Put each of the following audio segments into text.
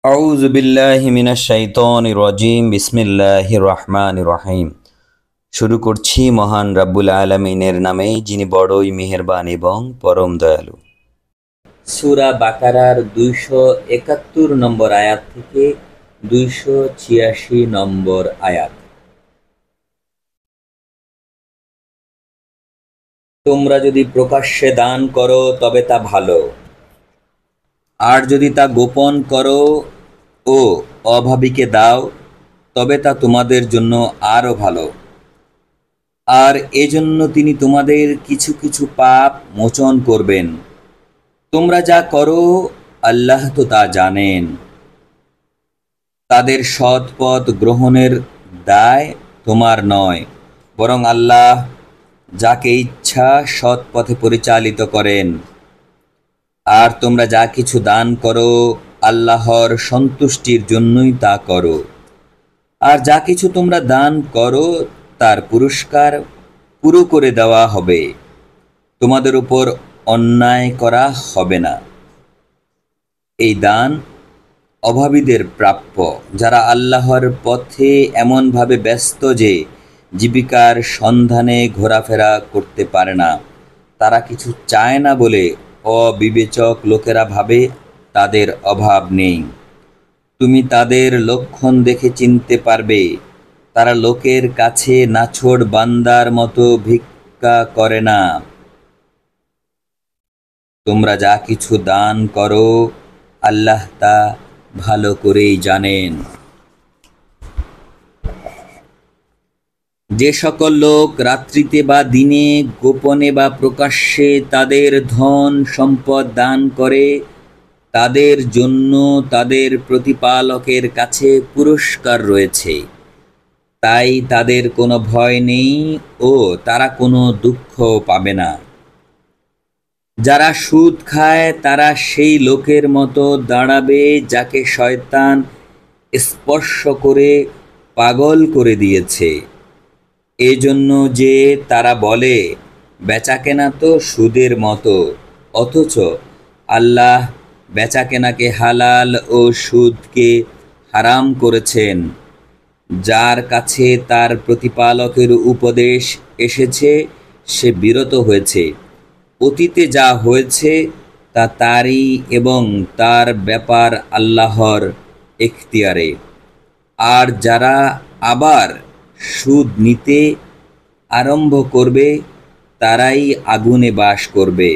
আউযু বিল্লাহি মিনাশ শাইতানির রাজিম বিসমিল্লাহির রহমানির রহিম। শুরু করছি মহান রাব্বুল আলামিনের নামে, যিনি বড়ই মেহেরবান এবং পরম দয়ালু। সূরা বাকারার 271 নম্বর আয়াত থেকে 286 নম্বর আয়াত। তোমরা যদি প্রকাশ্যে দান করো তবে তা ভালো, আর যদি তা গোপন করো ও অভাবীকে দাও তবে তা তোমাদের জন্য আরো ভালো, আর এজন্য তিনি তোমাদের কিছু কিছু পাপ মোচন করবেন। তোমরা যা করো আল্লাহ তো তা জানেন। তাদের সৎ পথ গ্রহণের দায় তোমার নয়, বরং আল্লাহ যাকে ইচ্ছা সৎ পথে পরিচালিত করেন। আর তোমরা যা কিছু দান করো আল্লাহর সন্তুষ্টির জন্যই তা করো, আর যা কিছু তোমরা দান করো তার পুরস্কার পুরো করে দেওয়া হবে, তোমাদের উপর অন্যায় করা হবে না। এই দান অভাবীদের প্রাপ্য, যারা আল্লাহর পথে এমনভাবে ব্যস্ত যে জীবিকার সন্ধানে ঘোরাফেরা করতে পারে না। তারা কিছু চায় না বলে অবিবেচক লোকেরা ভাবে তাদের অভাব নেই। তুমি তাদের লক্ষণ দেখে চিনতে পারবে, তারা লোকের কাছে নাছোড় বান্দার মতো ভিক্ষা করে না। তোমরা যা কিছু দান করো আল্লাহ তা ভালো করেই জানেন। যে সকল লোক রাত্রিতে বা দিনে, গোপনে বা প্রকাশ্যে তাদের ধন সম্পদ দান করে, তাদের জন্য তাদের প্রতিপালকের কাছে পুরস্কার রয়েছে। তাই তাদের কোনো ভয় নেই ও তারা কোনো দুঃখ পাবে না। যারা সুদ খায় তারা সেই লোকের মতো দাঁড়াবে যাকে শয়তান স্পর্শ করে পাগল করে দিয়েছে। এজন্য যে তারা বলে বেচাকেনা তো সুদের মতো, অথচ আল্লাহ বেচাকেনাকে হালাল ও সুদকে হারাম করেছেন। যার কাছে তার প্রতিপালকের উপদেশ এসেছে সে বিরত হয়েছে। অতীতে যা হয়েছে তা তারই এবং তার ব্যাপার আল্লাহর এখতিয়ারে। আর যারা আবার সুদ নিতে আরম্ভ করবে তারাই আগুনে বাস করবে,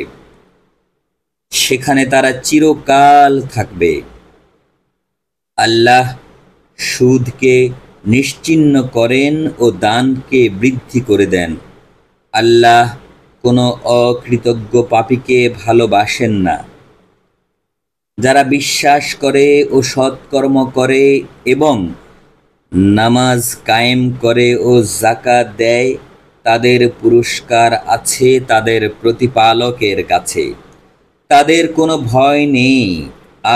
সেখানে তারা চিরকাল থাকবে। আল্লাহ সুদকে নিশ্চিহ্ন করেন ও দানকে বৃদ্ধি করে দেন। আল্লাহ কোনো অকৃতজ্ঞ পাপীকে ভালোবাসেন না। যারা বিশ্বাস করে ও সৎকর্ম করে এবং নামাজ কায়েম করে ও যাকাত দেয়, তাদের পুরস্কার আছে তাদের প্রতিপালকের কাছে। তাদের কোনো ভয় নেই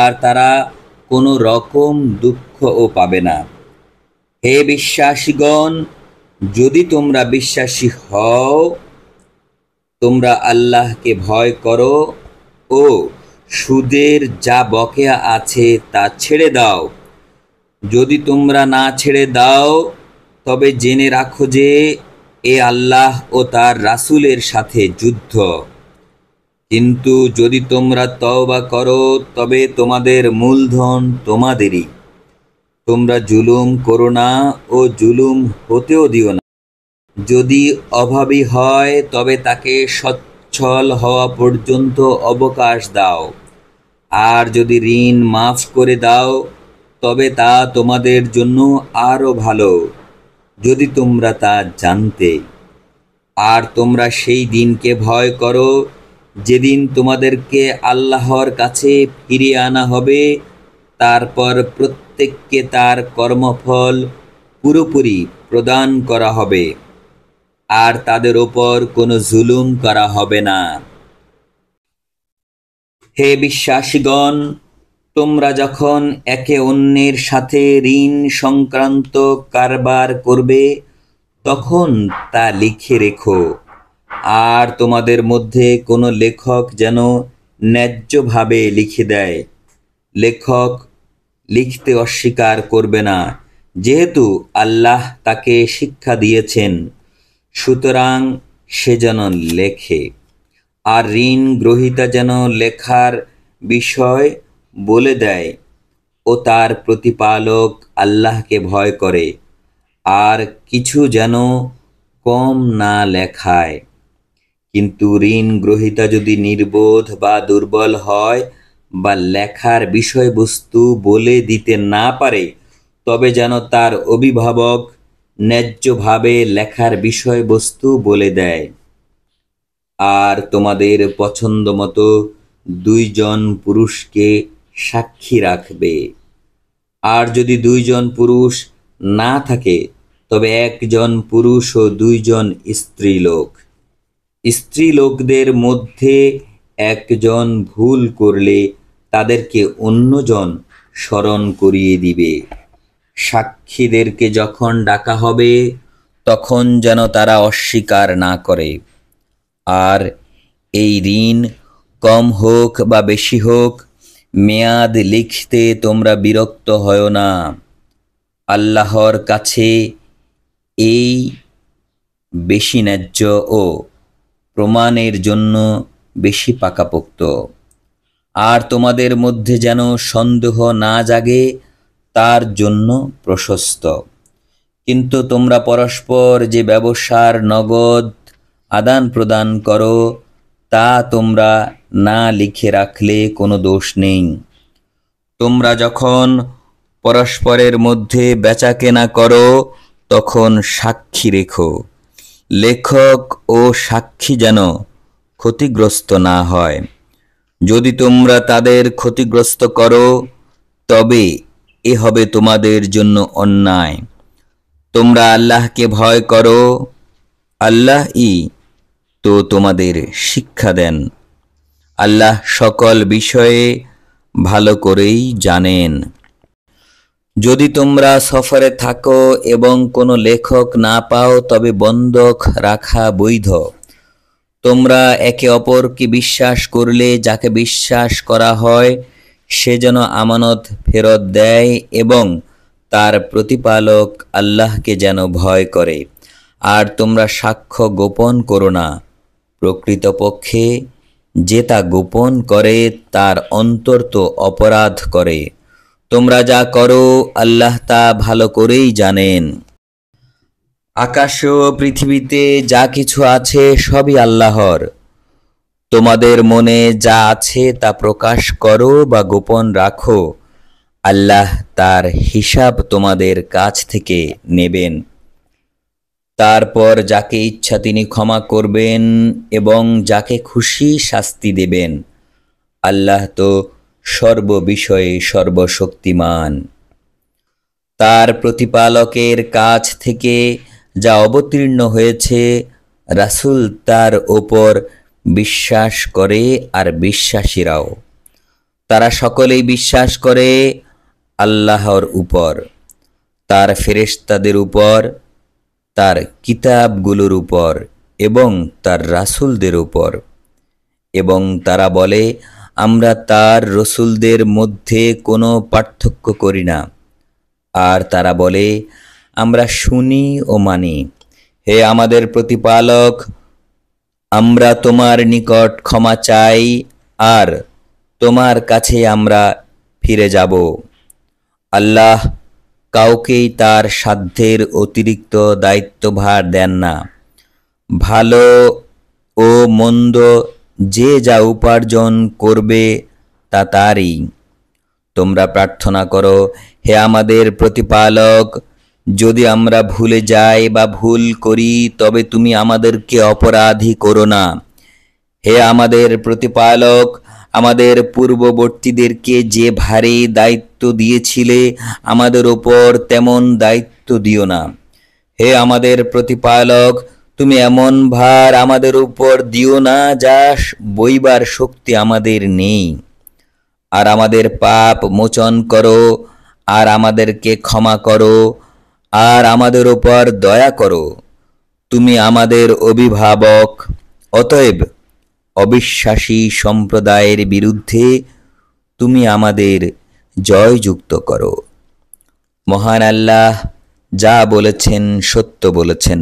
আর তারা কোনো রকম দুঃখও পাবে না। হে বিশ্বাসীগণ, যদি তোমরা বিশ্বাসী হও, তোমরা আল্লাহকে ভয় করো ও সুদের যা বকেয়া আছে তা ছেড়ে দাও। যদি তোমরা না ছেড়ে দাও তবে জেনে রাখো যে এ আল্লাহ ও তার রাসূলের সাথে যুদ্ধ। কিন্তু যদি তোমরা তওবা করো তবে তোমাদের মূলধন তোমাদেরই। তোমরা জুলুম করো না ও জুলুম হতেও দিও না। যদি অভাবী হয় তবে তাকে সচ্ছল হওয়া পর্যন্ত অবকাশ দাও, আর যদি ঋণ মাফ করে দাও তবে তা তোমাদের জন্য আরো ভালো, যদি তোমরা তা জানতে। আর তোমরা সেই দিনকে ভয় করো যেদিন তোমাদেরকে আল্লাহর কাছে ফিরিয়ে আনা হবে, তারপর প্রত্যেককে তার কর্মফল পুরোপুরি প্রদান করা হবে, আর তাদের ওপর কোনো জুলুম করা হবে না। হে বিশ্বাসীগণ, তোমরা যখন একে অন্যের সাথে ঋণ সংক্রান্ত কারবার করবে তখন তা লিখে রেখো, আর তোমাদের মধ্যে কোনো লেখক যেন ন্যায্যভাবে লিখে দেয়। লেখক লিখতে অস্বীকার করবে না, যেহেতু আল্লাহ তাকে শিক্ষা দিয়েছেন, সুতরাং সে যেন লেখে। আর ঋণ গ্রহীতা যেন লেখার বিষয় বলে দেয় ও তার প্রতিপালক আল্লাহকে ভয় করে, আর কিছু যেন কম না লেখায়। কিন্তু ঋণ গ্রহীতা যদি নির্বোধ বা দুর্বল হয় বা লেখার বিষয়বস্তু বলে দিতে না পারে, তবে যেন তার অভিভাবক ন্যায্যভাবে লেখার বিষয়বস্তু বলে দেয়। আর তোমাদের পছন্দ মতো 2 জন পুরুষকে সাক্ষী রাখবে। আর যদি 2 জন পুরুষ না থাকে, তবে 1 জন পুরুষ ও 2 জন স্ত্রীলোক। স্ত্রীলোকদের মধ্যে 1 জন ভুল করলে তাদেরকে অন্যজন স্মরণ করিয়ে দিবে। সাক্ষীদেরকে যখন ডাকা হবে, তখন যেন তারা অস্বীকার না করে। আর এই ঋণ কম হোক বা বেশি হোক, মেয়াদ লিখতে তোমরা বিরক্ত হয় না। আল্লাহর কাছে এই বেশি ন্যায্য ও প্রমাণের জন্য বেশি পাকাপোক্ত। আর তোমাদের মধ্যে যেন সন্দেহ না জাগে, তার জন্য প্রশস্ত। কিন্তু তোমরা পরস্পর যে ব্যবসার নগদ আদান প্রদান করো, তা তোমরা না লিখে রাখলে কোনো দোষ নেই। তোমরা যখন পরস্পরের মধ্যে বেচাকেনা করো, তখন সাক্ষী রেখো। লেখক ও সাক্ষী যেন ক্ষতিগ্রস্ত না হয়। যদি তোমরা তাদের ক্ষতিগ্রস্ত করো, তবে এ হবে তোমাদের জন্য অন্যায়। তোমরা আল্লাহকে ভয় করো, আল্লাহই তো তোমাদের শিক্ষা দেন। আল্লাহ সকল বিষয়ে ভালো করেই জানেন। যদি তোমরা সফরে থাকো এবং কোনো লেখক না পাও, তবে বন্ধক রাখা বৈধ। তোমরা একে অপরকে বিশ্বাস করলে যাকে বিশ্বাস করা হয় সে যেন আমানত ফেরত দেয় এবং তার প্রতিপালক আল্লাহকে যেন ভয় করে। আর তোমরা সাক্ষ্য গোপন করো না। প্রকৃতপক্ষে যে তা গোপন করে তার অন্তর তো অপরাধ করে। তোমরা যা করো আল্লাহ তা ভালো করেই জানেন। আকাশ ও পৃথিবীতে যা কিছু আছে সবই আল্লাহর। তোমাদের মনে যা আছে তা প্রকাশ করো বা গোপন রাখো, আল্লাহ তার হিসাব তোমাদের কাছ থেকে নেবেন। তারপর যাকে ইচ্ছা তিনি ক্ষমা করবেন এবং যাকে খুশি শাস্তি দেবেন। আল্লাহ তো সর্ববিষয়ে সর্বশক্তিমান। তার প্রতিপালকের কাছ থেকে যা অবতীর্ণ হয়েছে, রাসূল তার ওপর বিশ্বাস করে আর বিশ্বাসীরাও। তারা সকলেই বিশ্বাস করে আল্লাহর উপর, তার ফেরেশতাদের উপর, তার কিতাবগুলোর উপর এবং তার রাসূলদের উপর। এবং তারা বলে, আমরা তার রসুলদের মধ্যে কোনো পার্থক্য করি না। আর তারা বলে, আমরা শুনি ও মানি। হে আমাদের প্রতিপালক, আমরা তোমার নিকট ক্ষমা চাই আর তোমার কাছে আমরা ফিরে যাব। আল্লাহ কাউকেই তার সাধ্যের অতিরিক্ত দায়িত্বভার দেন না। ভালো ও মন্দ যে যা উপার্জন করবে তা তারই। তোমরা প্রার্থনা করো, হে আমাদের প্রতিপালক, যদি আমরা ভুলে যাই বা ভুল করি তবে তুমি আমাদেরকে অপরাধী করো না। হে আমাদের প্রতিপালক, আমাদের পূর্ববর্তীদেরকে যে ভারী দায়িত্ব দিয়েছিলে আমাদের ওপর তেমন দায়িত্ব দিও না। হে আমাদের প্রতিপালক, তুমি এমন ভার আমাদের উপর দিও না যা বইবার শক্তি আমাদের নেই। আর আমাদের পাপ মোচন করো আর আমাদেরকে ক্ষমা করো আর আমাদের উপর দয়া করো। তুমি আমাদের অভিভাবক। অতএব অবিশ্বাসী সম্প্রদায়ের বিরুদ্ধে তুমি আমাদের জয়যুক্ত করো। মহান আল্লাহ যা বলেছেন সত্য বলেছেন।